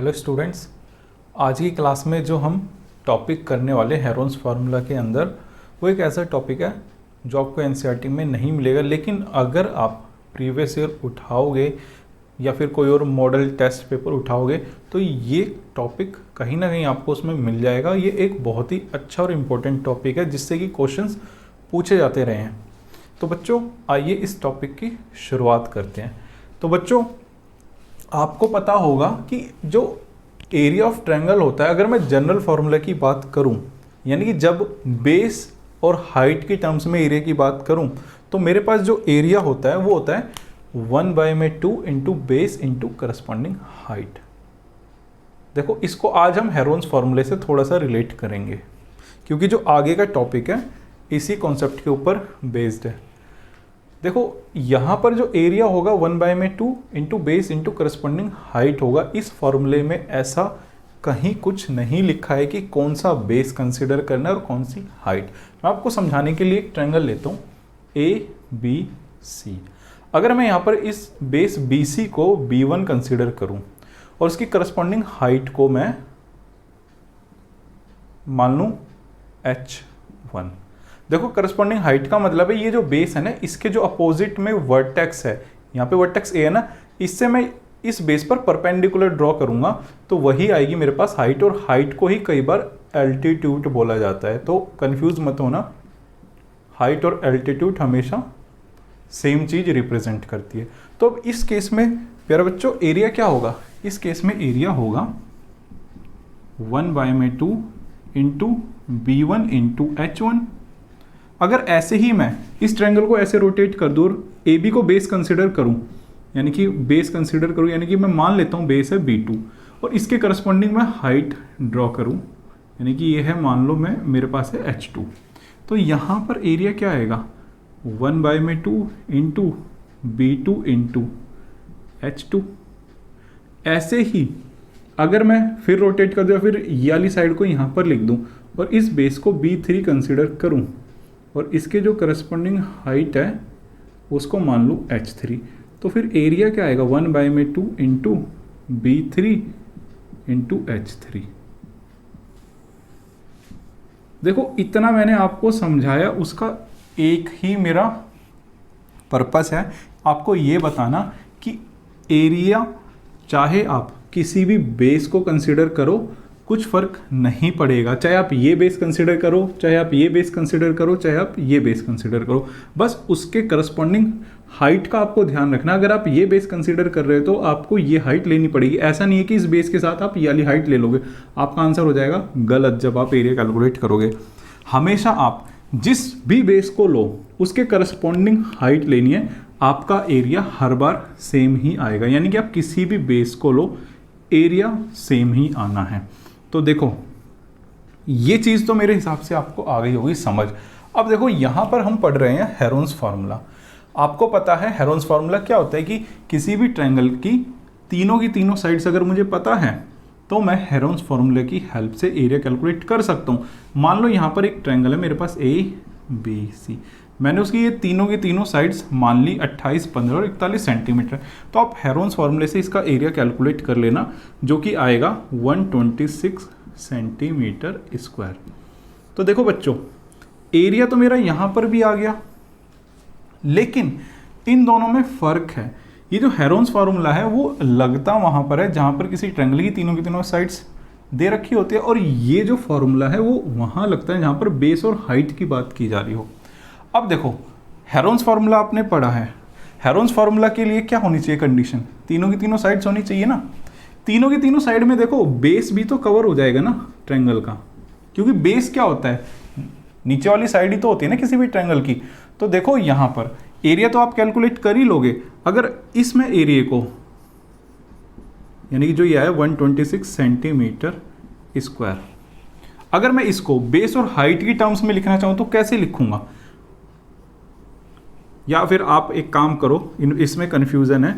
Hello students, आज की class में जो हम टॉपिक करने वाले हेरोन्स फार्मूला के अंदर वो एक ऐसा टॉपिक है जो आपको एनसीईआरटी में नहीं मिलेगा, लेकिन अगर आप प्रीवियस ईयर उठाओगे या फिर कोई और मॉडल टेस्ट पेपर उठाओगे तो ये टॉपिक कहीं ना कहीं आपको उसमें मिल जाएगा। ये एक बहुत ही अच्छा और इम्पोर्टेंट टॉपिक है जिससे कि क्वेश्चंस पूछे जाते रहे हैं। तो बच्चों आइए इस टॉपिक की शुरुआत करते हैं। तो बच्चों आपको पता होगा कि जो एरिया ऑफ ट्रायंगल होता है, अगर मैं जनरल फार्मूला की बात करूं, यानी कि जब बेस और हाइट की टर्म्स में एरिया की बात करूं तो मेरे पास जो एरिया होता है वो होता है 1/2 into base into corresponding height. देखो इसको आज हम हेरोन्स फार्मूले से थोड़ा सा रिलेट करेंगे क्योंकि जो आगे का टॉपिक है इसी कॉन्सेप्ट के ऊपर बेस्ड है। देखो यहाँ पर जो एरिया होगा 1/2 into base into corresponding height होगा। इस फॉर्मूले में ऐसा कहीं कुछ नहीं लिखा है कि कौन सा बेस कंसीडर करना है और कौन सी हाइट। मैं आपको समझाने के लिए एक ट्रायंगल लेता हूँ ABC। अगर मैं यहाँ पर इस बेस BC को B1 कंसीडर करूँ और उसकी करस्पॉन्डिंग हाइट को मैं मान लूँ H1। देखो करस्पॉन्डिंग हाइट का मतलब है ये जो बेस है ना, इसके जो अपोजिट में वर्टेक्स है, यहाँ पे वर्टेक्स ए है ना, इससे मैं इस बेस पर परपेंडिकुलर ड्रॉ करूंगा तो वही आएगी मेरे पास हाइट। और हाइट को ही कई बार एल्टीट्यूड बोला जाता है, तो कंफ्यूज मत होना, हाइट और एल्टीट्यूड हमेशा सेम चीज रिप्रेजेंट करती है। तो अब इस केस में प्यारे बच्चों एरिया क्या होगा? इस केस में एरिया होगा 1/2 इंटू B1 इंटू H1। अगर ऐसे ही मैं इस ट्रायंगल को ऐसे रोटेट कर दूँ और AB को बेस कंसिडर करूँ, यानी कि बेस कंसिडर करूँ, यानी कि मैं मान लेता हूँ बेस है B2 और इसके करस्पॉन्डिंग मैं हाइट ड्रॉ करूँ, यानी कि ये है मान लो मैं मेरे पास है H2। तो यहाँ पर एरिया क्या आएगा 1/2 इंटू B2 इंटू H2। ऐसे ही अगर मैं फिर रोटेट कर दूँ या फिर ये वाली साइड को यहाँ पर लिख दूँ और इस बेस को B3 कंसिडर करूँ और इसके जो करस्पॉन्डिंग हाइट है उसको मान लूँ H3, तो फिर एरिया क्या आएगा 1/2 इंटू B3 इंटू H3। देखो इतना मैंने आपको समझाया, उसका एक ही मेरा पर्पस है आपको ये बताना कि एरिया चाहे आप किसी भी बेस को कंसिडर करो कुछ फर्क नहीं पड़ेगा, चाहे आप ये बेस कंसिडर करो, चाहे आप ये बेस कंसिडर करो, चाहे आप ये बेस कंसिडर करो, बस उसके करस्पॉन्डिंग हाइट का आपको ध्यान रखना। अगर आप ये बेस कंसिडर कर रहे हो तो आपको ये हाइट लेनी पड़ेगी। ऐसा नहीं है कि इस बेस के साथ आप ये वाली हाइट ले लोगे, आपका आंसर हो जाएगा गलत जब आप एरिया कैलकुलेट करोगे। हमेशा आप जिस भी बेस को लो उसके करस्पॉन्डिंग हाइट लेनी है, आपका एरिया हर बार सेम ही आएगा। यानी कि आप किसी भी बेस को लो एरिया सेम ही आना है। तो देखो ये चीज़ तो मेरे हिसाब से आपको आ गई होगी समझ। अब देखो यहाँ पर हम पढ़ रहे हैं हेरोन्स फार्मूला। आपको पता है हेरोन्स फार्मूला क्या होता है कि किसी भी ट्रायंगल की तीनों साइड्स अगर मुझे पता है तो मैं हेरोन्स फार्मूले की हेल्प से एरिया कैलकुलेट कर सकता हूँ। मान लो यहाँ पर एक ट्रायंगल है मेरे पास ABC, मैंने उसकी ये तीनों साइड्स मान ली 28, 15 और 41 सेंटीमीटर। तो आप हेरोन्स फार्मूले से इसका एरिया कैलकुलेट कर लेना जो कि आएगा 126 सेंटीमीटर स्क्वायर। तो देखो बच्चों एरिया तो मेरा यहाँ पर भी आ गया, लेकिन इन दोनों में फ़र्क है। ये जो हेरोन्स फार्मूला है वो लगता वहाँ पर है जहाँ पर किसी ट्रायंगल की तीनों साइड्स दे रखी होती है, और ये जो फार्मूला है वो वहाँ लगता है जहाँ पर बेस और हाइट की बात की जा रही हो। अब देखो हेरोन्स फार्मूला आपने पढ़ा है, हेरोन्स फार्मूला के लिए क्या होनी चाहिए कंडीशन? तीनों साइड्स होनी चाहिए ना। तीनों साइड में देखो बेस भी तो कवर हो जाएगा ना ट्रायंगल का, क्योंकि बेस क्या होता है नीचे वाली साइड ही तो होती है ना किसी भी ट्रायंगल की। तो देखो यहाँ पर एरिया तो आप कैलकुलेट कर ही लोगे। अगर इसमें एरिया को यानी कि जो ये है 126 सेंटीमीटर स्क्वायर, अगर मैं इसको बेस और हाइट की टर्म्स में लिखना चाहूँ तो कैसे लिखूंगा? या फिर आप एक काम करो, इसमें कन्फ्यूज़न है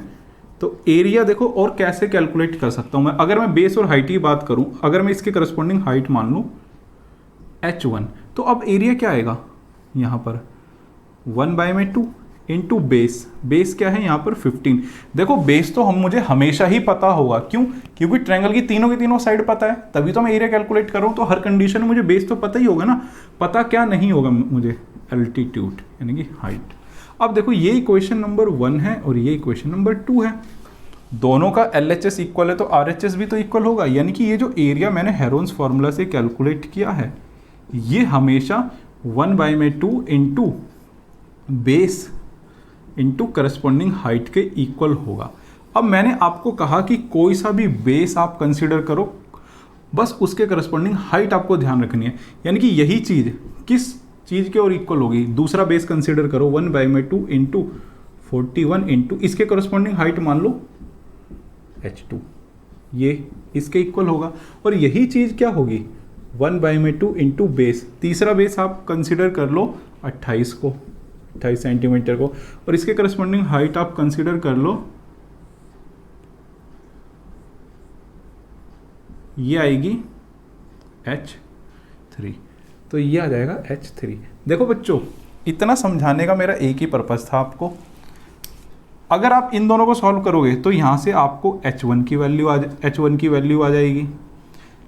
तो एरिया देखो और कैसे कैलकुलेट कर सकता हूँ मैं। अगर मैं बेस और हाइट की बात करूँ, अगर मैं इसके करस्पॉन्डिंग हाइट मान लूँ H1, तो अब एरिया क्या आएगा यहाँ पर 1/2 इंटू बेस, बेस क्या है यहाँ पर 15। देखो बेस तो मुझे हमेशा ही पता होगा, क्यों? क्योंकि ट्रायंगल की तीनों साइड पता है, तभी तो मैं एरिया कैलकुलेट कर रहा हूँ। तो हर कंडीशन में मुझे बेस तो पता ही होगा ना। पता क्या नहीं होगा मुझे? एल्टीट्यूड यानी कि हाइट। अब देखो ये इक्वेशन नंबर 1 है और ये इक्वेशन नंबर 2 है। दोनों का LHS इक्वल है तो RHS भी तो इक्वल होगा, यानी कि ये जो एरिया मैंने हेरोन्स फार्मूला से कैलकुलेट किया है ये हमेशा 1/2 into base into corresponding height के इक्वल होगा। अब मैंने आपको कहा कि कोई सा भी बेस आप कंसीडर करो, बस उसके करस्पॉन्डिंग हाइट आपको ध्यान रखनी है। यानी कि यही चीज़ किस चीज़ के और इक्वल होगी? दूसरा बेस कंसीडर करो 1/2 इंटू 41 इंटू इसके करस्पॉन्डिंग हाइट मान लो h2, ये इसके इक्वल होगा। और यही चीज़ क्या होगी? 1/2 इंटू बेस, तीसरा बेस आप कंसिडर कर लो 28 को, 28 सेंटीमीटर को, और इसके करस्पॉन्डिंग हाइट आप कंसिडर कर लो, ये आएगी h3। तो ये आ जाएगा h3। देखो बच्चों, इतना समझाने का मेरा एक ही पर्पस था आपको। अगर आप इन दोनों को सॉल्व करोगे तो यहाँ से आपको h1 की वैल्यू आ जाएगी।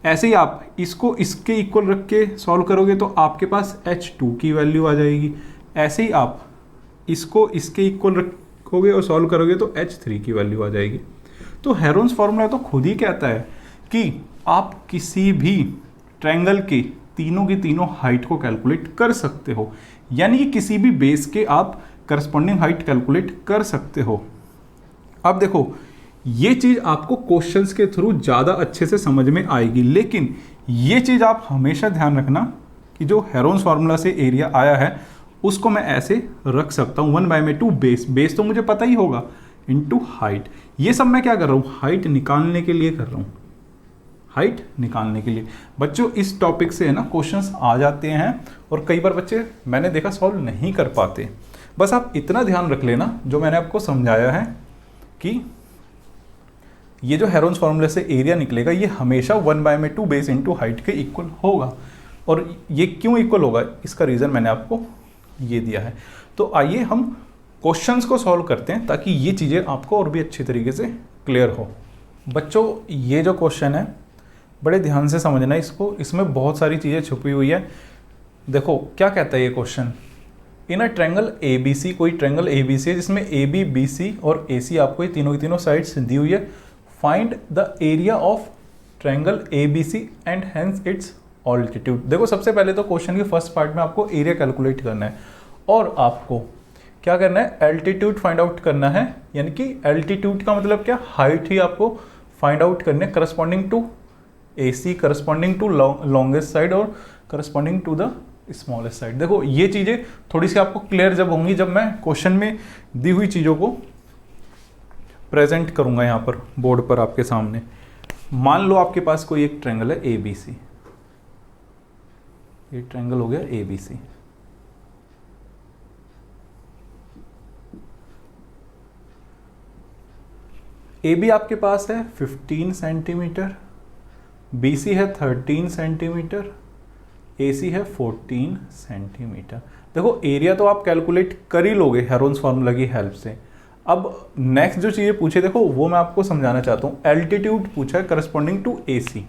ऐसे ही आप इसको इसके इक्वल रख के सॉल्व करोगे तो आपके पास h2 की वैल्यू आ जाएगी। ऐसे ही आप इसको इसके इक्वल रखोगे और सॉल्व करोगे तो h3 की वैल्यू आ जाएगी। तो हेरोन्स फार्मूला तो खुद ही कहता है कि आप किसी भी ट्रायंगल के तीनों की तीनों हाइट को कैलकुलेट कर सकते हो, यानी कि किसी भी बेस के आप करस्पॉन्डिंग हाइट कैलकुलेट कर सकते हो। अब देखो ये चीज़ आपको क्वेश्चंस के थ्रू ज़्यादा अच्छे से समझ में आएगी, लेकिन ये चीज़ आप हमेशा ध्यान रखना कि जो हेरोन्स फार्मूला से एरिया आया है उसको मैं ऐसे रख सकता हूँ 1/2 बेस तो मुझे पता ही होगा इंटू हाइट। ये सब मैं क्या कर रहा हूँ? हाइट निकालने के लिए कर रहा हूँ, हाइट निकालने के लिए। बच्चों इस टॉपिक से है ना क्वेश्चंस आ जाते हैं और कई बार बच्चे मैंने देखा सॉल्व नहीं कर पाते। बस आप इतना ध्यान रख लेना जो मैंने आपको समझाया है कि ये जो हेरोन्स फार्मूला से एरिया निकलेगा ये हमेशा 1/2 बेस इंटू हाइट के इक्वल होगा। और ये क्यों इक्वल होगा इसका रीज़न मैंने आपको ये दिया है। तो आइए हम क्वेश्चंस को सॉल्व करते हैं ताकि ये चीज़ें आपको और भी अच्छी तरीके से क्लियर हो। बच्चों ये जो क्वेश्चन है बड़े ध्यान से समझना इसको, इसमें बहुत सारी चीज़ें छुपी हुई है। देखो क्या कहता है ये question, in a triangle ABC, कोई ट्रायंगल ABC है जिसमें AB, BC और AC आपको ये तीनों की तीनों साइड्स दी हुई है। Find the area of triangle ABC and hence it's altitude. देखो सबसे पहले तो क्वेश्चन के फर्स्ट पार्ट में आपको एरिया कैलकुलेट करना है और आपको क्या करना है? एल्टीट्यूड फाइंड आउट करना है। यानी कि एल्टीट्यूड का मतलब क्या? हाइट ही आपको फाइंड आउट करने corresponding to AC, corresponding to longest side और corresponding to the smallest side. देखो ये चीज़ें थोड़ी सी आपको क्लियर जब होंगी जब मैं क्वेश्चन में दी हुई चीज़ों को प्रेजेंट करूंगा यहाँ पर बोर्ड पर आपके सामने। मान लो आपके पास कोई एक ट्रायंगल है ABC, ये ट्रायंगल हो गया ABC। AB आपके पास है 15 सेंटीमीटर, BC है 13 सेंटीमीटर, AC है 14 सेंटीमीटर। देखो एरिया तो आप कैलकुलेट कर ही लोगे हेरोन्स फार्मूला की हेल्प से। अब नेक्स्ट जो चीज़ें पूछे देखो वो मैं आपको समझाना चाहता हूँ। एल्टीट्यूड पूछा है करस्पॉन्डिंग टू AC।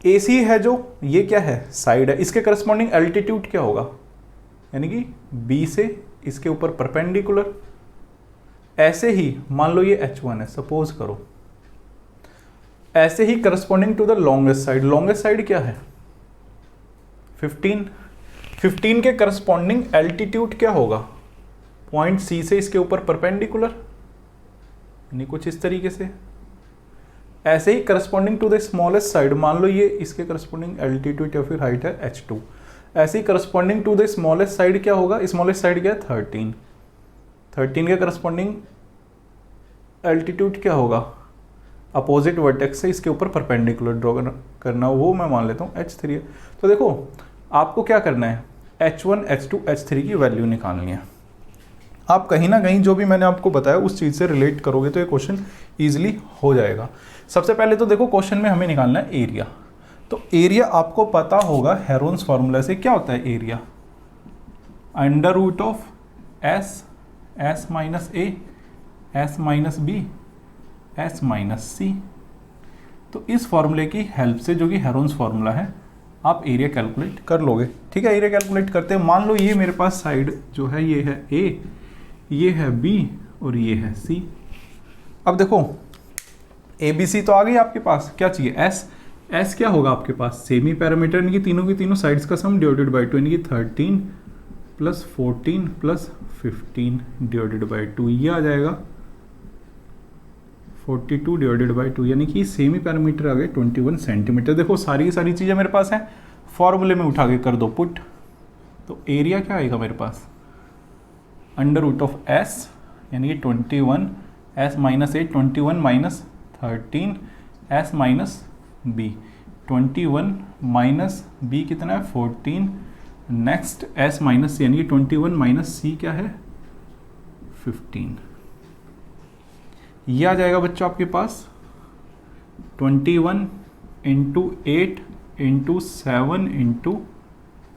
AC है जो ये क्या है? साइड है। इसके करस्पॉन्डिंग एल्टीट्यूड क्या होगा? यानी कि B से इसके ऊपर परपेंडिकुलर। ऐसे ही मान लो ये H1 है, सपोज करो। ऐसे ही corresponding to the longest side, longest side क्या है? 15 के करस्पॉन्डिंग एल्टीट्यूड क्या होगा? पॉइंट C से इसके ऊपर परपेंडिकुलर, यानी कुछ इस तरीके से। ऐसे ही corresponding to the smallest side, मान लो ये इसके करस्पॉन्डिंग एल्टीट्यूड या फिर हाइट है H2। ऐसे ही corresponding to the smallest side क्या होगा? स्मॉलेस्ट साइड क्या है? 13 के करस्पॉन्डिंग एल्टीट्यूड क्या होगा? अपोजिट वर्टेक्स से इसके ऊपर परपेंडिकुलर ड्रॉ करना, वो मैं मान लेता हूँ H3 है। तो देखो आपको क्या करना है? H1, H2, H3 की वैल्यू निकालनी है। आप कहीं ना कहीं जो भी मैंने आपको बताया उस चीज़ से रिलेट करोगे तो ये क्वेश्चन ईजिली हो जाएगा। सबसे पहले तो देखो क्वेश्चन में हमें निकालना है एरिया। तो एरिया आपको पता होगा हेरोन्स फार्मूला से क्या होता है area? Under root of S, S minus A, S minus B, S minus C. तो इस फॉर्मूले की हेल्प से, जो कि हेरोन्स फॉर्मूला है, आप एरिया कैलकुलेट कर लोगे। ठीक है, एरिया कैलकुलेट करते हैं। मान लो ये मेरे पास साइड जो है ये है ए, ये है बी और ये है सी। अब देखो ए बी सी तो आ गई आपके पास, क्या चाहिए एस। एस क्या होगा आपके पास, सेमी पैरामीटर यानी कि तीनों की तीनों साइड्स का सम डिवाइडेड बाई 2 यानी कि 13 प्लस 14 प्लस 15 डिवाइडेड बाई 2, ये आ जाएगा 42 डिवाइडेड बाई 2 यानी कि सेमी पैरामीटर आ गए 21 सेंटीमीटर। देखो सारी की सारी चीज़ें मेरे पास हैं, फॉर्मूले में उठा के कर दो पुट। तो एरिया क्या आएगा मेरे पास, अंडर रूट ऑफ एस यानी कि 21 S minus 8, 21 minus 13 S minus B, 21 minus B कितना है 14, नेक्स्ट एस माइनस सी यानी कि 21 माइनस सी क्या है 15। ये आ जाएगा बच्चों आपके पास 21 इंटू 8 इंटू 7 इंटू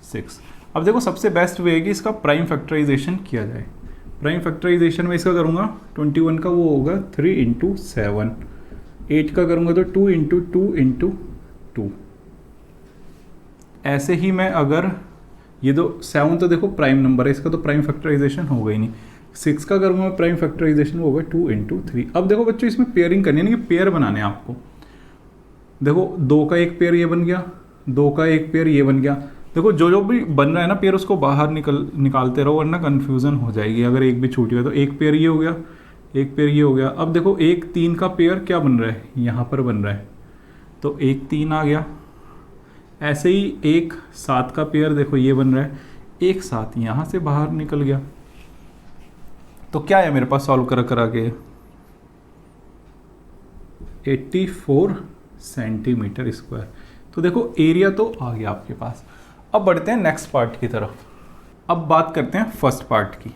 6। अब देखो सबसे बेस्ट वे है कि इसका प्राइम फैक्टराइजेशन किया जाए। प्राइम फैक्टराइजेशन में इसका करूँगा 21 का वो होगा 3 इंटू 7, 8 का करूँगा तो 2 इंटू 2 इंटू 2। ऐसे ही मैं अगर ये तो 7 तो देखो प्राइम नंबर है, इसका तो प्राइम फैक्टराइजेशन होगा ही नहीं। 6 का करूँगा मैं प्राइम फैक्टराइजेशन, वो होगा 2 इंटू 3। अब देखो बच्चों इसमें पेयरिंग करनी है ना, कि पेयर बनाने हैं आपको। देखो 2 का एक पेयर ये बन गया, 2 का एक पेयर ये बन गया। देखो जो जो भी बन रहा है ना पेयर, उसको बाहर निकालते रहो वरना कन्फ्यूज़न हो जाएगी। अगर एक भी छूट गया तो एक पेयर ये हो गया, एक पेयर ये हो गया। अब देखो 1 3 का पेयर क्या बन रहा है, यहाँ पर बन रहा है, तो 1 3 आ गया। ऐसे ही 1 7 का पेयर देखो ये बन रहा है, 1 7 यहाँ से बाहर निकल गया। तो क्या है मेरे पास सॉल्व करा के 84 सेंटीमीटर स्क्वायर। तो देखो एरिया तो आ गया आपके पास। अब बढ़ते हैं नेक्स्ट पार्ट की तरफ। अब बात करते हैं फर्स्ट पार्ट की,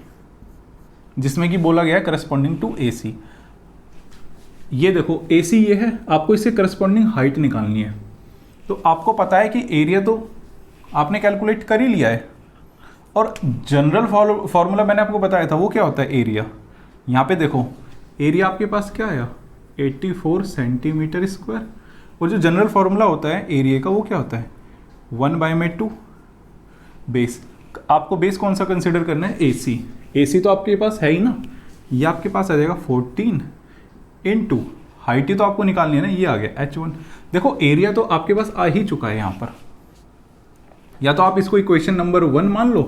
जिसमें कि बोला गया है करस्पॉन्डिंग टू AC। ये देखो AC ये है, आपको इससे करस्पॉन्डिंग हाइट निकालनी है। तो आपको पता है कि एरिया तो आपने कैलकुलेट कर ही लिया है, और जनरल फॉर्मूला मैंने आपको बताया था वो क्या होता है एरिया। यहाँ पे देखो एरिया आपके पास क्या आया 84 सेंटीमीटर स्क्वायर, और जो जनरल फॉर्मूला होता है एरिया का वो क्या होता है 1/2 बेस। आपको बेस कौन सा कंसिडर करना है AC। AC तो आपके पास है ही ना, ये आपके पास आ जाएगा 14 इंटू हाइट ही तो आपको निकालनी है ना, ये आ गया H1। देखो एरिया तो आपके पास आ ही चुका है यहाँ पर, या तो आप इसको इक्वेशन नंबर 1 मान लो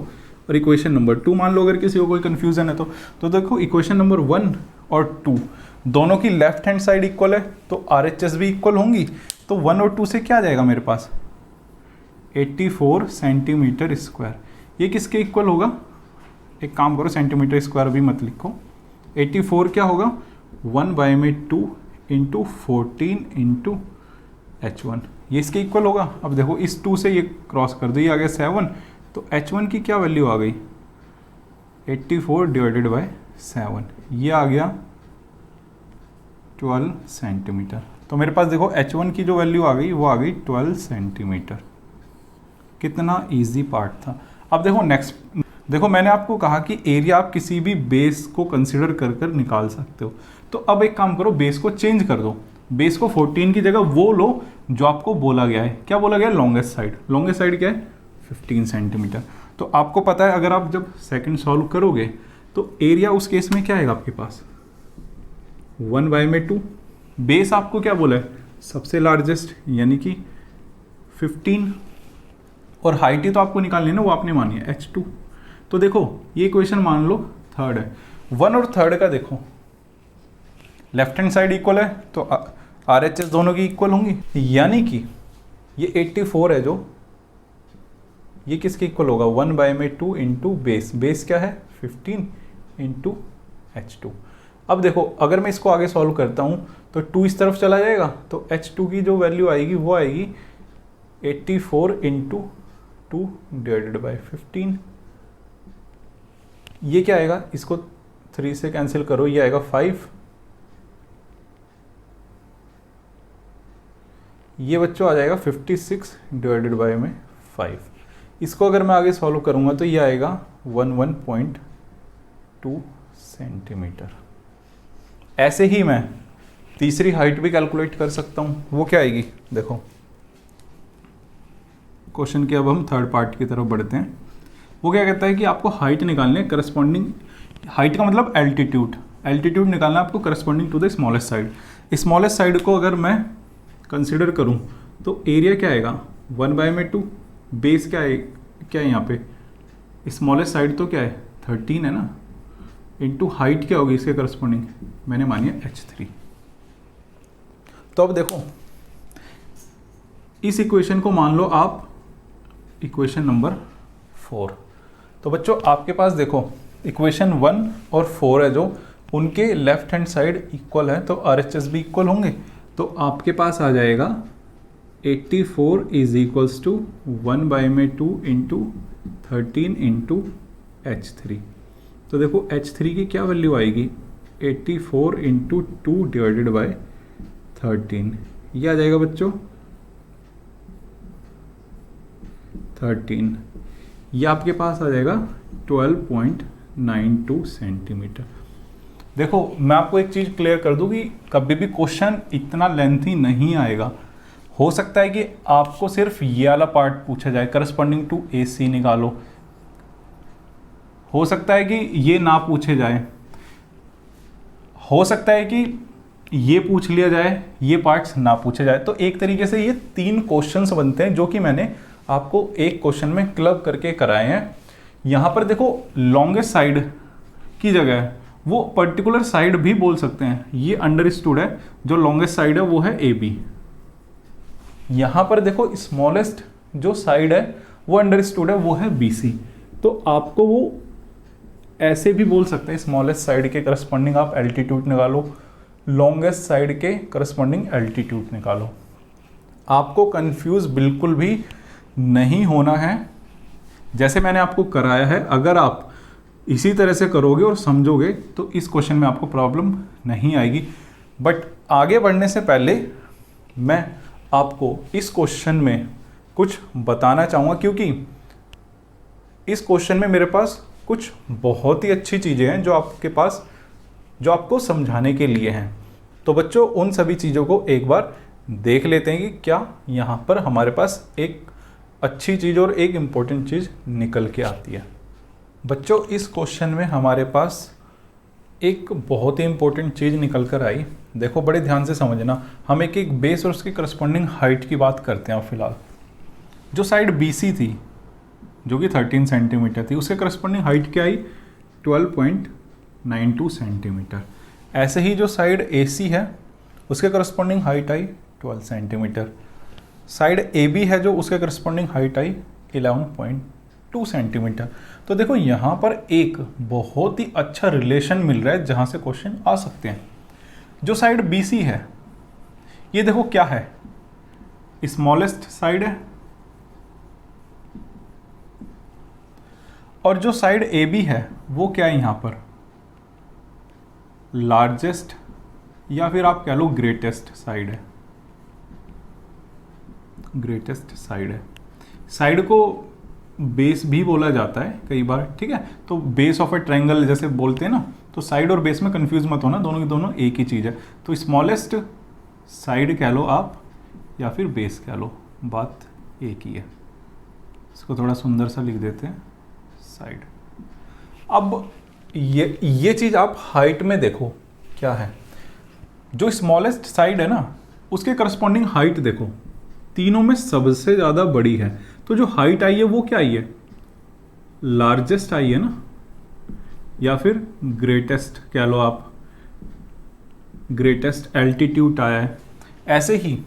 और इक्वेशन नंबर 2 मान लो अगर किसी को कोई कंफ्यूजन है तो देखो इक्वेशन नंबर 1 और 2 दोनों की लेफ्ट हैंड साइड इक्वल है, तो RHS भी इक्वल होंगी। तो 1 और 2 से क्या आ जाएगा मेरे पास 84 सेंटीमीटर स्क्वायर। ये किसके इक्वल होगा, एक काम करो सेंटीमीटर स्क्वायर भी मत लिखो, 84 क्या होगा 1/2 इंटू 14 इंटू H1, ये इसके इक्वल होगा। अब देखो इस 2 से ये क्रॉस कर दो, ये आ गया 7, तो H1 की क्या वैल्यू आ गई 84 डिवाइडेड बाय 7, ये आ गया 12 सेंटीमीटर। तो मेरे पास देखो H1 की जो वैल्यू आ गई वो आ गई 12 सेंटीमीटर। कितना इजी पार्ट था। अब देखो नेक्स्ट, देखो मैंने आपको कहा कि एरिया आप किसी भी बेस को कंसिडर कर कर निकाल सकते हो। तो अब एक काम करो, बेस को चेंज कर दो, बेस को 14 की जगह वो लो जो आपको बोला गया है। क्या बोला गया है लॉन्गेस्ट साइड, लॉन्गेस्ट साइड क्या है 15 सेंटीमीटर। तो आपको पता है अगर आप जब सेकंड सॉल्व करोगे तो एरिया उस केस में क्या आएगा आपके पास 1/2। बेस आपको क्या बोला है सबसे लार्जेस्ट यानी कि 15, और हाइट ही तो आपको निकालनी है ना, वो आपने मानी है H2। तो देखो ये इक्वेशन मान लो थर्ड है, 1 और थर्ड का देखो लेफ्ट हैंड साइड इक्वल है तो RHS दोनों की इक्वल होंगी, यानी कि ये 84 है जो ये किसके इक्वल होगा 1/2 इंटू बेस, बेस क्या है 15 इंटू H2। अब देखो अगर मैं इसको आगे सॉल्व करता हूँ तो 2 इस तरफ चला जाएगा, तो H2 की जो वैल्यू आएगी वो आएगी 84 इंटू 2 डिवाइडेड बाई 15। ये क्या आएगा, इसको 3 से कैंसिल करो, ये आएगा 5। ये बच्चों आ जाएगा 56 डिवाइडेड बाई में 5। इसको अगर मैं आगे सॉल्व करूँगा तो ये आएगा 11.2 2 सेंटीमीटर। ऐसे ही मैं तीसरी हाइट भी कैलकुलेट कर सकता हूँ। वो क्या आएगी, देखो क्वेश्चन के अब हम थर्ड पार्ट की तरफ बढ़ते हैं। वो क्या कहता है कि आपको हाइट निकालनी है करस्पॉन्डिंग, हाइट का मतलब एल्टीट्यूड, एल्टीट्यूड निकालना है आपको corresponding to the smallest side. Smallest side को अगर मैं कंसिडर करूं तो एरिया क्या आएगा 1/2, बेस क्या है, क्या है यहाँ पे स्मॉलेस्ट साइड तो क्या है 13 है ना, इंटू हाइट क्या होगी इसके करस्पॉन्डिंग, मैंने मानी है h3। तो अब देखो इस इक्वेशन को मान लो आप इक्वेशन नंबर 4। तो बच्चों आपके पास देखो इक्वेशन 1 और 4 है जो उनके लेफ्ट हैंड साइड इक्वल है, तो RHS भी इक्वल होंगे। तो आपके पास आ जाएगा 84 is equals to 1/2 into 13 into h3। तो देखो h3 की क्या वैल्यू आएगी 84 इंटू 2 डिवाइडेड बाई 13, ये आ जाएगा बच्चों 13, ये आपके पास आ जाएगा 12.92 सेंटीमीटर। देखो मैं आपको एक चीज़ क्लियर कर दूं कि कभी भी क्वेश्चन इतना लेंथी नहीं आएगा। हो सकता है कि आपको सिर्फ ये वाला पार्ट पूछा जाए करस्पॉन्डिंग टू AC निकालो, हो सकता है कि ये ना पूछे जाए, हो सकता है कि ये पूछ लिया जाए, ये पार्ट्स ना पूछे जाए। तो एक तरीके से ये 3 क्वेश्चंस बनते हैं जो कि मैंने आपको एक क्वेश्चन में क्लब करके कराए हैं। यहाँ पर देखो लॉन्गेस्ट साइड की जगह वो पर्टिकुलर साइड भी बोल सकते हैं, ये अंडरस्टूड है, जो लॉन्गेस्ट साइड है वो है AB। यहाँ पर देखो स्मॉलेस्ट जो साइड है वो अंडरस्टूड है, वो है BC। तो आपको वो ऐसे भी बोल सकते हैं, स्मॉलेस्ट साइड के करस्पॉन्डिंग आप एल्टीट्यूड निकालो, लॉन्गेस्ट साइड के करस्पॉन्डिंग एल्टीट्यूड निकालो। आपको कंफ्यूज बिल्कुल भी नहीं होना है, जैसे मैंने आपको कराया है। अगर आप इसी तरह से करोगे और समझोगे तो इस क्वेश्चन में आपको प्रॉब्लम नहीं आएगी। बट आगे बढ़ने से पहले मैं आपको इस क्वेश्चन में कुछ बताना चाहूँगा, क्योंकि इस क्वेश्चन में मेरे पास कुछ बहुत ही अच्छी चीज़ें हैं जो आपके पास, जो आपको समझाने के लिए हैं। तो बच्चों उन सभी चीज़ों को एक बार देख लेते हैं कि क्या यहाँ पर हमारे पास एक अच्छी चीज़ और एक इम्पोर्टेंट चीज़ निकल के आती है। बच्चों इस क्वेश्चन में हमारे पास एक बहुत ही इम्पोर्टेंट चीज़ निकल कर आई। देखो बड़े ध्यान से समझना, हम एक बेस और उसकी करस्पॉन्डिंग हाइट की बात करते हैं। फिलहाल जो साइड BC थी जो कि 13 सेंटीमीटर थी, उसके करस्पॉन्डिंग हाइट क्या आई 12.92 सेंटीमीटर। ऐसे ही जो साइड AC है उसके corresponding height I 12 centimetre. Side AB है जो उसके करस्पॉन्डिंग हाइट आई 11.2 सेंटीमीटर। तो देखो यहाँ पर एक बहुत ही अच्छा रिलेशन मिल रहा है जहाँ से क्वेश्चन आ सकते हैं। जो साइड BC है ये देखो क्या है, स्मॉलेस्ट साइड है, और जो साइड AB है वो क्या है यहाँ पर लार्जेस्ट, या फिर आप कह लो ग्रेटेस्ट साइड है, ग्रेटेस्ट साइड है। साइड को बेस भी बोला जाता है कई बार, ठीक है। तो बेस ऑफ ए ट्रायंगल जैसे बोलते हैं ना, तो साइड और बेस में कंफ्यूज मत होना, दोनों की दोनों एक ही चीज़ है। तो स्मॉलेस्ट साइड कह लो आप या फिर बेस कह लो, बात एक ही है। इसको थोड़ा सुंदर सा लिख देते हैं साइड। अब ये चीज़ आप हाइट में देखो क्या है, जो स्मॉलेस्ट साइड है ना उसके करस्पॉन्डिंग हाइट देखो तीनों में सबसे ज़्यादा बड़ी है। तो जो हाइट आई है वो क्या आई है लार्जेस्ट आई है ना, या फिर ग्रेटेस्ट कह लो आप, ग्रेटेस्ट एल्टीट्यूड आया है। ऐसे ही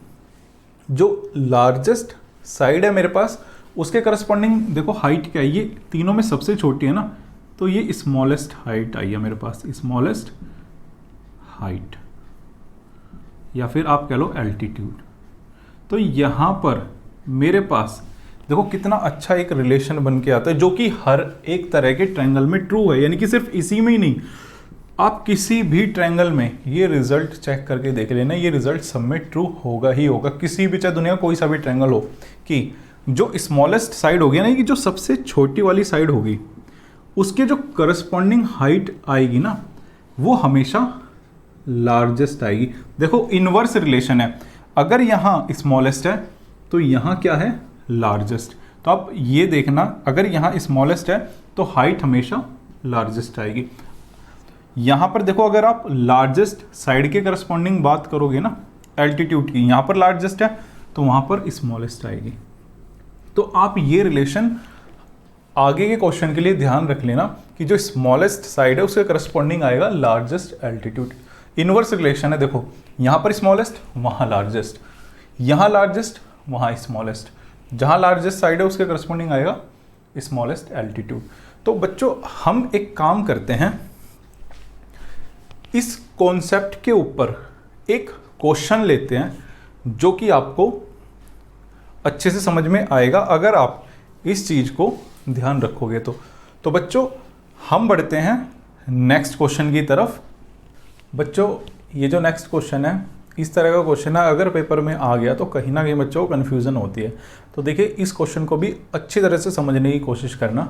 जो लार्जेस्ट साइड है मेरे पास उसके करस्पॉन्डिंग देखो हाइट क्या है, ये तीनों में सबसे छोटी है ना, तो ये स्मॉलेस्ट हाइट आई है मेरे पास, स्मॉलेस्ट हाइट या फिर आप कह लो एल्टीट्यूड। तो यहाँ पर मेरे पास देखो कितना अच्छा एक रिलेशन बन के आता है जो कि हर एक तरह के ट्रायंगल में ट्रू है, यानी कि सिर्फ इसी में ही नहीं, आप किसी भी ट्रायंगल में ये रिजल्ट चेक करके देख लेना, ये रिजल्ट सब में ट्रू होगा ही होगा। किसी भी चाहे दुनिया कोई सा भी ट्रायंगल हो कि जो स्मॉलेस्ट साइड होगी ना, कि जो सबसे छोटी वाली साइड होगी उसके जो करस्पॉन्डिंग हाइट आएगी ना वो हमेशा लार्जेस्ट आएगी। देखो इनवर्स रिलेशन है, अगर यहाँ स्मॉलेस्ट है तो यहाँ क्या है लार्जेस्ट। तो आप ये देखना अगर यहाँ स्मॉलेस्ट है तो हाइट हमेशा लार्जेस्ट आएगी। यहाँ पर देखो अगर आप लार्जेस्ट साइड के करस्पॉन्डिंग बात करोगे ना एल्टीट्यूड की, यहाँ पर लार्जेस्ट है तो वहाँ पर स्मॉलेस्ट आएगी। तो आप ये रिलेशन आगे के क्वेश्चन के लिए ध्यान रख लेना कि जो स्मॉलेस्ट साइड है उसके करस्पॉन्डिंग आएगा लार्जेस्ट एल्टीट्यूड। इनवर्स रिलेशन है, देखो यहाँ पर स्मॉलेस्ट वहाँ लार्जेस्ट, यहाँ लार्जेस्ट वहाँ स्मॉलेस्ट, जहाँ लार्जेस्ट साइड है उसके करस्पॉन्डिंग आएगा स्मॉलेस्ट एल्टीट्यूड। तो बच्चों हम एक काम करते हैं, इस कॉन्सेप्ट के ऊपर एक क्वेश्चन लेते हैं जो कि आपको अच्छे से समझ में आएगा अगर आप इस चीज़ को ध्यान रखोगे तो बच्चों हम बढ़ते हैं नेक्स्ट क्वेश्चन की तरफ। बच्चों ये जो नेक्स्ट क्वेश्चन है इस तरह का क्वेश्चन है, अगर पेपर में आ गया तो कहीं ना कहीं बच्चों को कन्फ्यूज़न होती है। तो देखिए इस क्वेश्चन को भी अच्छी तरह से समझने की कोशिश करना।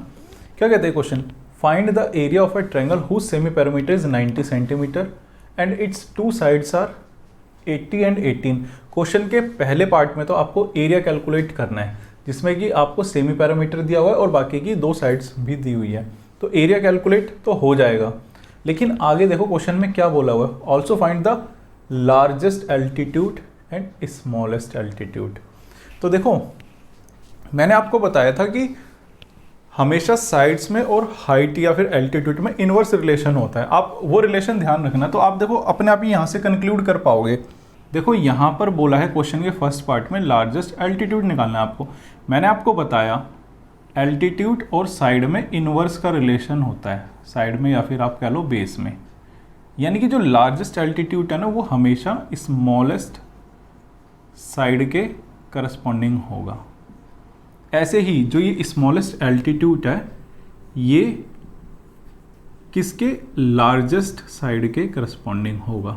क्या कहते हैं question, find the area of a triangle whose semi perimeter is 90 centimetre and its two sides are 80 and 18। Question के पहले पार्ट में तो आपको एरिया कैलकुलेट करना है जिसमें कि आपको सेमी पैरामीटर दिया हुआ है और बाकी की दो साइड्स भी दी हुई है, तो एरिया कैलकुलेट तो हो जाएगा। लेकिन आगे देखो क्वेश्चन में क्या बोला हुआ है, also find the largest altitude and smallest altitude. तो देखो मैंने आपको बताया था कि हमेशा साइड्स में और हाइट या फिर एल्टीट्यूड में इनवर्स रिलेशन होता है, आप वो रिलेशन ध्यान रखना। तो आप देखो अपने आप ही यहाँ से कंक्लूड कर पाओगे। देखो यहाँ पर बोला है क्वेश्चन के फर्स्ट पार्ट में लार्जेस्ट एल्टीट्यूड निकालना है आपको। मैंने आपको बताया एल्टीट्यूड और साइड में इनवर्स का रिलेशन होता है, साइड में या फिर आप कह लो बेस में, यानी कि जो लार्जेस्ट एल्टीट्यूड है ना वो हमेशा स्मॉलेस्ट साइड के करस्पॉन्डिंग होगा। ऐसे ही जो ये स्मॉलेस्ट एल्टीट्यूड है ये किसके लार्जेस्ट साइड के करस्पॉन्डिंग होगा।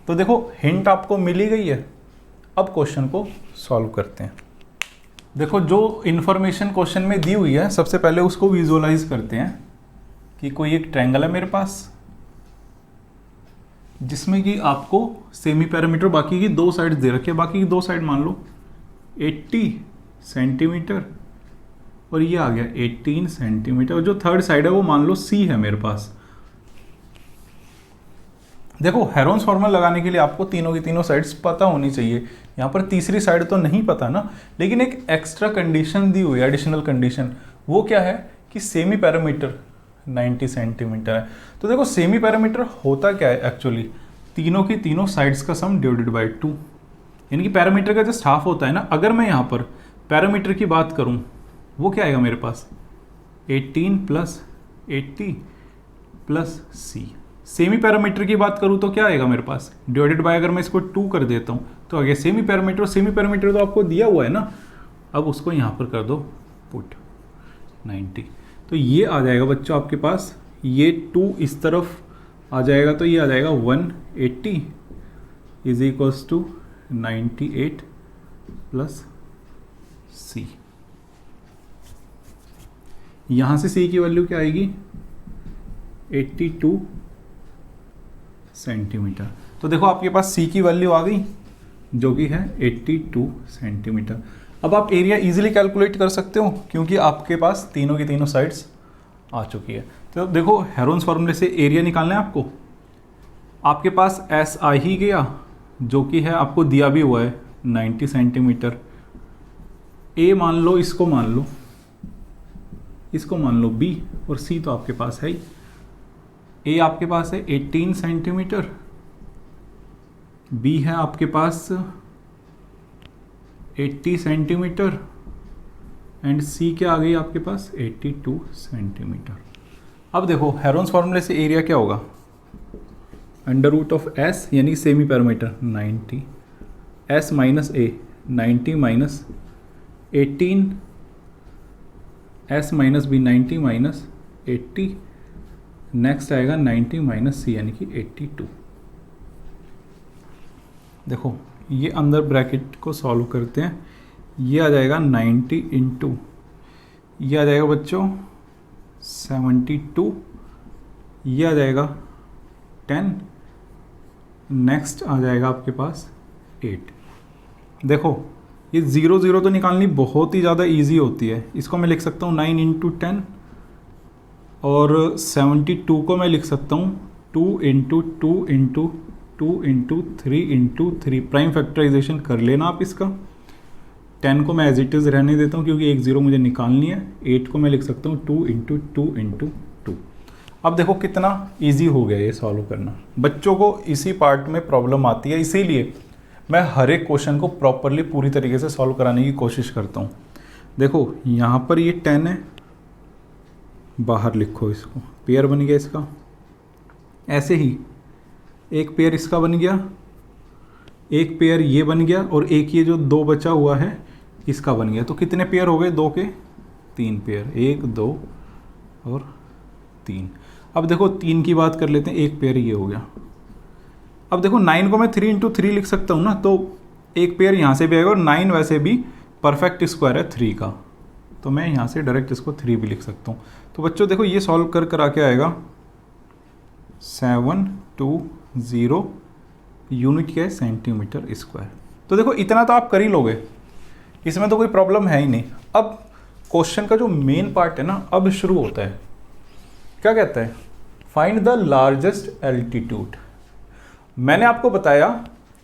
तो देखो हिंट आपको मिल ही गई है, अब क्वेश्चन को सॉल्व करते हैं। देखो जो इन्फॉर्मेशन क्वेश्चन में दी हुई है सबसे पहले उसको विजुअलाइज करते हैं कि कोई एक ट्रायंगल है मेरे पास जिसमें कि आपको सेमी पैरामीटर बाकी की दो साइड दे रखे, बाकी की दो साइड मान लो 80 सेंटीमीटर और ये आ गया 18 सेंटीमीटर, और जो थर्ड साइड है वो मान लो सी है मेरे पास। देखो हेरोन्स फॉर्मूला लगाने के लिए आपको तीनों की तीनों साइड्स पता होनी चाहिए, यहाँ पर तीसरी साइड तो नहीं पता ना, लेकिन एक एक्स्ट्रा कंडीशन दी हुई है, एडिशनल कंडीशन। वो क्या है कि सेमी पैरामीटर 90 सेंटीमीटर है। तो देखो सेमी पैरामीटर होता क्या है एक्चुअली, तीनों की तीनों साइड्स का सम डिवाइडेड बाय 2, यानी कि पैरामीटर का जस्ट हाफ होता है ना। अगर मैं यहाँ पर पैरामीटर की बात करूँ वो क्या आएगा मेरे पास 18 प्लस 80 प्लस सी। सेमी पैरामीटर की बात करूँ तो क्या आएगा मेरे पास डिवाइडेड बाय, अगर मैं इसको 2 कर देता हूँ तो आगे सेमी पैरामीटर, सेमी पैरामीटर तो आपको दिया हुआ है ना, अब उसको यहाँ पर कर दो पुट 90। तो ये आ जाएगा बच्चों आपके पास, ये 2 इस तरफ आ जाएगा तो ये आ जाएगा 180 इज इक्वल्स टू 98 प्लस सी। यहाँ से सी की वैल्यू क्या आएगी 82 सेंटीमीटर। तो देखो आपके पास सी की वैल्यू आ गई जो कि है 82 सेंटीमीटर। अब आप एरिया इजीली कैलकुलेट कर सकते हो क्योंकि आपके पास तीनों की तीनों साइड्स आ चुकी है। तो देखो हेरोन्स फार्मूले से एरिया निकालना है आपको। आपके पास एस आ ही गया जो कि है आपको दिया भी हुआ है 90 सेंटीमीटर। ए मान लो, इसको मान लो, इसको मान लो बी, और सी तो आपके पास है ही। ए आपके पास है 18 सेंटीमीटर, बी है आपके पास 80 सेंटीमीटर एंड सी क्या आ गई आपके पास 82 सेंटीमीटर। अब देखो हेरोन्स फार्मूले से एरिया क्या होगा अंडर रूट ऑफ एस यानी semi perimeter 90, S minus A 90 minus 18, S minus B 90 minus 80, next आएगा 90 माइनस सी यानी कि 82। देखो ये अंदर ब्रैकेट को सॉल्व करते हैं, ये आ जाएगा 90 इंटू, ये आ जाएगा बच्चों 72, ये आ जाएगा 10, नेक्स्ट आ जाएगा आपके पास 8। देखो ये 0 0 तो निकालनी बहुत ही ज़्यादा इजी होती है। इसको मैं लिख सकता हूँ 9 × 10, और 72 को मैं लिख सकता हूँ 2 × 2 × 2 × 3 × 3। प्राइम फैक्टराइजेशन कर लेना आप इसका। 10 को मैं एज इट इज़ रहने देता हूँ क्योंकि एक 0 मुझे निकालनी है। 8 को मैं लिख सकता हूँ 2 × 2 × 2। अब देखो कितना इजी हो गया ये सॉल्व करना। बच्चों को इसी पार्ट में प्रॉब्लम आती है, इसीलिए मैं हर एक क्वेश्चन को प्रॉपरली पूरी तरीके से सॉल्व कराने की कोशिश करता हूँ। देखो यहाँ पर ये 10 है, बाहर लिखो इसको, पेयर बन गया इसका। ऐसे ही एक पेयर इसका बन गया, एक पेयर ये बन गया, और एक ये जो 2 बचा हुआ है इसका बन गया। तो कितने पेयर हो गए? 2 के 3 पेयर, 1 2 और 3। अब देखो 3 की बात कर लेते हैं, एक पेयर ये हो गया। अब देखो 9 को मैं 3 × 3 लिख सकता हूँ ना, तो एक पेयर यहाँ से भी आएगा, और 9 वैसे भी परफेक्ट स्क्वायर है 3 का, तो मैं यहाँ से डायरेक्ट इसको 3 भी लिख सकता हूँ। तो बच्चों देखो ये सॉल्व कर आके आएगा 720 यूनिट क्या है? Centimetre square. तो देखो इतना तो आप कर ही लोगे, इसमें तो कोई प्रॉब्लम है ही नहीं। अब क्वेश्चन का जो मेन पार्ट है ना, अब शुरू होता है। क्या कहता है? Find the largest altitude. मैंने आपको बताया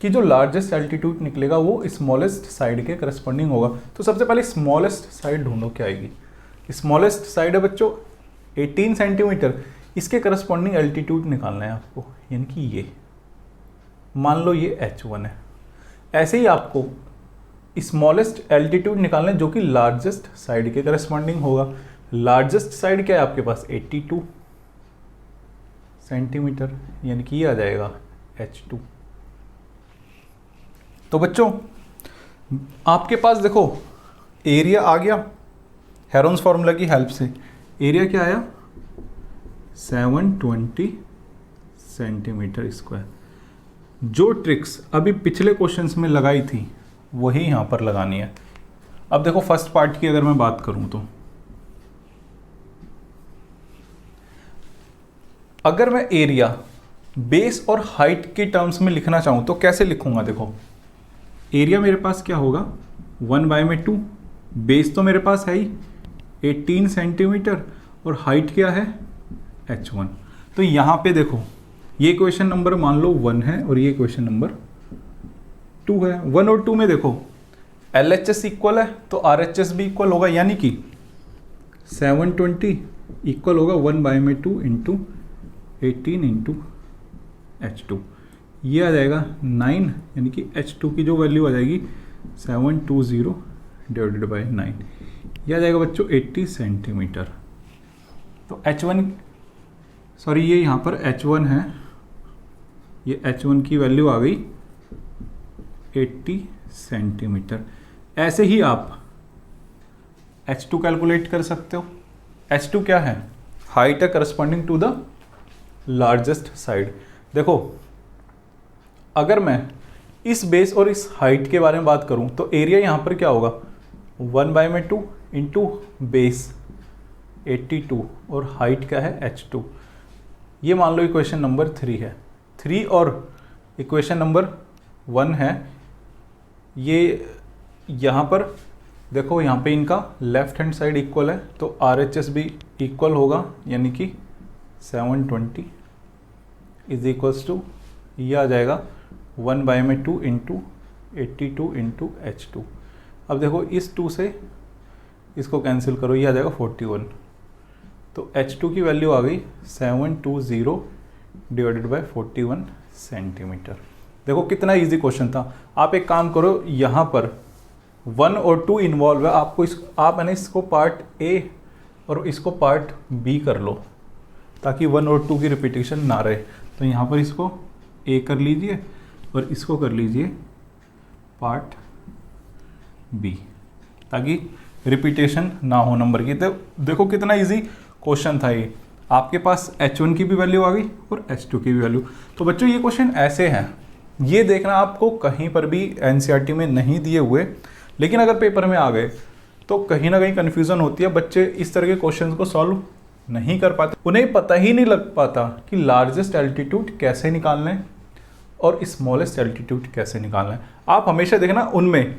कि जो लार्जेस्ट एल्टीट्यूड निकलेगा वो स्मॉलेस्ट साइड के करस्पॉन्डिंग होगा। तो सबसे पहले स्मॉलेस्ट साइड ढूंढो, क्या आएगी? स्मॉलेस्ट साइड है बच्चों 18 सेंटीमीटर, इसके करस्पॉन्डिंग एल्टीट्यूड निकालना है आपको, यानी कि ये मान लो ये H1 है। ऐसे ही आपको स्मॉलेस्ट एल्टीट्यूड निकालना है जो कि लार्जेस्ट साइड के करस्पॉन्डिंग होगा। लार्जेस्ट साइड क्या है आपके पास? 82 सेंटीमीटर, यानी कि ये आ जाएगा H2। तो बच्चों आपके पास देखो एरिया आ गया हेरोन्स फार्मूला की हेल्प से। एरिया क्या आया? 720 सेंटीमीटर स्क्वायर। जो ट्रिक्स अभी पिछले क्वेश्चंस में लगाई थी वही यहाँ पर लगानी है। अब देखो फर्स्ट पार्ट की अगर मैं बात करूँ तो अगर मैं एरिया बेस और हाइट के टर्म्स में लिखना चाहूँ तो कैसे लिखूंगा? देखो एरिया मेरे पास क्या होगा? 1/2। बेस तो मेरे पास है ही 18 सेंटीमीटर, और हाइट क्या है? H1। तो यहाँ पे देखो ये क्वेश्चन नंबर मान लो 1 है और ये क्वेश्चन नंबर 2 है। 1 और 2 में देखो LHS इक्वल है तो RHS भी इक्वल होगा, यानी कि 720 इक्वल होगा 1/2 × 18 × H2। ये आ जाएगा 9, यानी कि H2 की जो वैल्यू आ जाएगी 720 डिवाइडेड बाई 9, ये आ जाएगा बच्चों 80 सेंटीमीटर। तो H1 सॉरी ये यहाँ पर H1 है, ये H1 की वैल्यू आ गई 80 सेंटीमीटर। ऐसे ही आप H2 कैलकुलेट कर सकते हो। H2 क्या है? हाइट है corresponding to the largest side. देखो अगर मैं इस बेस और इस हाइट के बारे में बात करूं तो एरिया यहाँ पर क्या होगा? 1/2 इंटू बेस 82 और हाइट क्या है? H2। ये मान लो इक्वेशन नंबर 3 है। 3 और इक्वेशन नंबर 1 है। ये यहाँ पर देखो यहाँ पे इनका लेफ्ट हैंड साइड इक्वल है तो RHS भी इक्वल होगा, यानी कि 720 इज इक्वल्स टू ये आ जाएगा 1/2 इंटू 82 इंटू H2। अब देखो इस 2 से इसको कैंसिल करो, ये आ जाएगा 41। तो H2 की वैल्यू आ गई 720 डिवाइडेड बाय 41 सेंटीमीटर। देखो कितना इजी क्वेश्चन था। आप एक काम करो, यहाँ पर 1 और 2 इन्वॉल्व है, आपको आप है ना इसको पार्ट ए और इसको पार्ट बी कर लो ताकि 1 और 2 की रिपीटेशन ना रहे। तो यहाँ पर इसको ए कर लीजिए और इसको कर लीजिए पार्ट बी ताकि रिपीटेशन ना हो नंबर की। तो देखो कितना इजी क्वेश्चन था ये। आपके पास H1 की भी वैल्यू आ गई और H2 की भी वैल्यू। तो बच्चों ये क्वेश्चन ऐसे हैं, ये देखना आपको कहीं पर भी NCERT में नहीं दिए हुए, लेकिन अगर पेपर में आ गए तो कहीं ना कहीं कन्फ्यूज़न होती है, बच्चे इस तरह के क्वेश्चंस को सॉल्व नहीं कर पाते, उन्हें पता ही नहीं लग पाता कि लार्जेस्ट एल्टीट्यूड कैसे निकालना है और स्मॉलेस्ट एल्टीट्यूड कैसे निकालना है। आप हमेशा देखना उनमें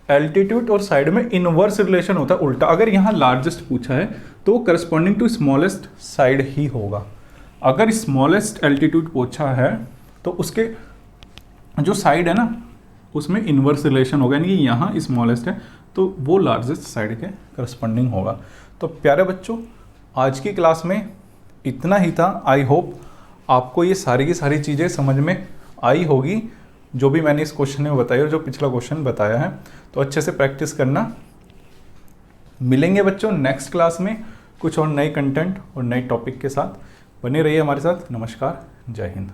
एल्टीट्यूड और साइड में इनवर्स रिलेशन होता है, उल्टा। अगर यहाँ लार्जेस्ट पूछा है तो वो करस्पॉन्डिंग टू स्मॉलेस्ट साइड ही होगा। अगर स्मॉलेस्ट एल्टीट्यूड पूछा है तो उसके जो साइड है ना उसमें इनवर्स रिलेशन होगा, यानी कि यहाँ स्मॉलेस्ट है तो वो लार्जेस्ट साइड के करस्पॉन्डिंग होगा। तो प्यारे बच्चों, आज की क्लास में इतना ही था। आई होप आपको ये सारी की सारी चीज़ें समझ में आई होगी, जो भी मैंने इस क्वेश्चन में बताया और जो पिछला क्वेश्चन बताया है। तो अच्छे से प्रैक्टिस करना। मिलेंगे बच्चों नेक्स्ट क्लास में कुछ और नए कंटेंट और नए टॉपिक के साथ। बने रहिए हमारे साथ। नमस्कार, जय हिंद।